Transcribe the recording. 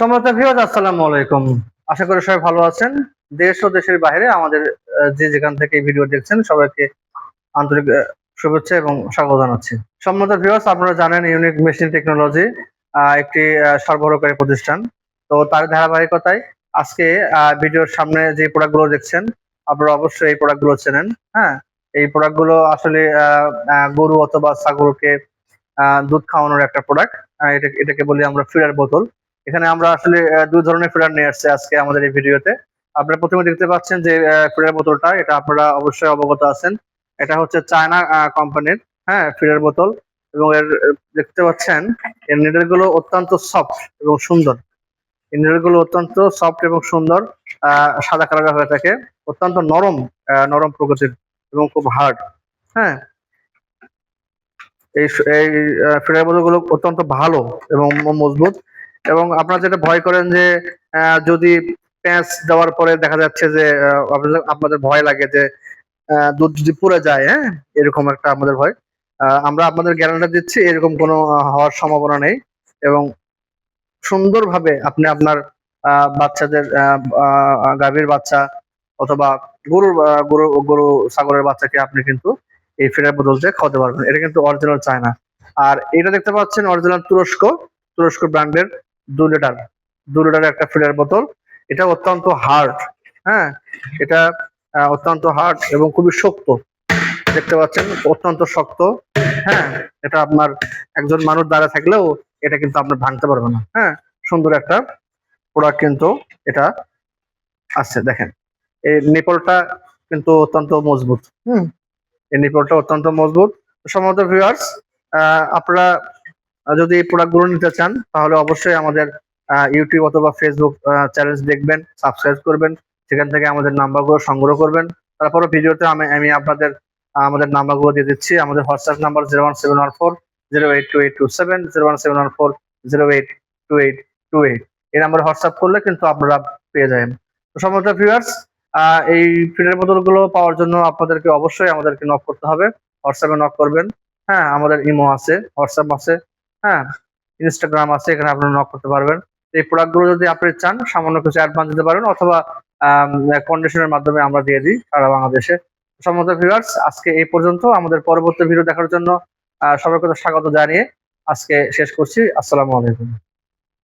সম্মানিত ভিউয়ার্স, আসসালামু আলাইকুম। আশা করি সবাই ভালো আছেন। দেশ ও দেশের বাইরে আমাদের যে যেখান থেকে এই ভিডিও দেখছেন সবাইকে আন্তরিক শুভেচ্ছা এবং স্বাগত জানাচ্ছি। সম্মানিত ভিউয়ার্স, আপনারা জানেন ইউনিক মেশিন টেকনোলজি একটি সরবরাহকারী প্রতিষ্ঠান। তো তার ধারাবাহিকতায় আজকে ভিডিওর সামনে যে প্রোডাক্টগুলো দেখছেন আপনারা অবশ্যই এই প্রোডাক্টগুলো চেনেন। হ্যাঁ, এই প্রোডাক্টগুলো আসলে গরু অথবা ছাগলকে দুধ খাওয়ানোর একটা প্রোডাক্ট। এটাকে বলি আমরা ফিডার বোতল। এখানে আমরা আসলে দুই ধরনের ফিডার নিয়ে আসছি আজকে আমাদের এই ভিডিওতে। আপনারা প্রথমে দেখতে পাচ্ছেন যে ফিডার বোতলটা, এটা আপনারা অবশ্যই অবগত আছেন। এটা হচ্ছে চায়না কোম্পানির, হ্যাঁ, ফিডার বোতল। এবং এর দেখতে পাচ্ছেন এর নিডেল গুলো অত্যন্ত সফট এবং সুন্দর। এই নিডেল গুলো অত্যন্ত সফট এবং সুন্দর, সাদা কালারের হয়ে থাকে, অত্যন্ত নরম, নরম প্রকৃতির এবং খুব হার্ড। হ্যাঁ, এই এই ফিডার বোতল গুলো অত্যন্ত ভালো এবং মজবুত। এবং আপনারা যেটা ভয় করেন যে যদি প্যাঁচ দেওয়ার পরে দেখা যাচ্ছে যে আপনাদের ভয় লাগে যে দুধ যদি পুড়ে যায়, হ্যাঁ, এরকম একটা আমাদের ভয়। আমরা আপনাদের গ্যারান্টি দিচ্ছি এরকম কোনো হওয়ার সম্ভাবনা নেই। এবং সুন্দরভাবে আপনি আপনার বাচ্চাদের গাভীর বাচ্চা অথবা গরু গরু ছাগলের বাচ্চাকে আপনি কিন্তু এই ফিডার বোতল দিয়ে খাওয়াতে পারবেন। এটা কিন্তু অরিজিনাল চায়না। আর এটা দেখতে পাচ্ছেন অরিজিনাল তুরস্ক ব্র্যান্ডের 2 লিটার 2 লিটারের একটা ফিডার বোতল। এটা অত্যন্ত হার্ড। হ্যাঁ, এটা অত্যন্ত হার্ড এবং খুবই শক্ত। দেখতে পাচ্ছেন অত্যন্ত শক্ত। হ্যাঁ, এটা আপনার একজন মানুষ দাঁড়ায় থাকলেও এটা কিন্তু আপনার ভাঙতে পারবে না। হ্যাঁ, সুন্দর একটা প্রোডাক্ট কিন্তু এটা আছে। দেখেন এই নিপলটা কিন্তু অত্যন্ত মজবুত। এই নিপলটা অত্যন্ত মজবুত। সম্মানিত ভিউয়ার্স, আপনারা যদি এই প্রোডাক্টগুলো নিতে চান তাহলে অবশ্যই আমাদের ইউটিউব অথবা ফেসবুক চ্যানেল দেখবেন, সাবস্ক্রাইব করবেন, সেখান থেকে আমাদের নাম্বারগুলো সংগ্রহ করবেন। তারপরে ভিডিওতে আমি আপনাদের আমাদের নাম্বারগুলো দিয়ে দিচ্ছি। আমাদের হোয়াটসঅ্যাপ নাম্বার 01714 08227, 01714 এই নাম্বারে হোয়াটসঅ্যাপ করলে কিন্তু আপনারা পেয়ে যাবেন। তো সম্মানিত ভিউয়ার্স, এই ফিডার বোতলগুলো পাওয়ার জন্য আপনাদেরকে অবশ্যই আমাদেরকে নক করতে হবে। হোয়াটসঅ্যাপে নক করবেন। হ্যাঁ, আমাদের ইমো আছে, হোয়াটসঅ্যাপ আছে, হ্যাঁ, ইনস্টাগ্রাম আছে, এখানে আপনারা নক করতে পারবেন। এই প্রোডাক্টগুলো যদি আপনি চান সামান্য কিছু অ্যাডভান্স দিতে পারেন অথবা কন্ডিশনের মাধ্যমে আমরা দিয়ে দিই সারা বাংলাদেশে। সম্মানিত ভিউয়ার্স, আজকে এই পর্যন্ত। আমাদের পরবর্তী ভিডিও দেখার জন্য সবাইকে স্বাগত জানিয়ে আজকে শেষ করছি। আসসালামু আলাইকুম।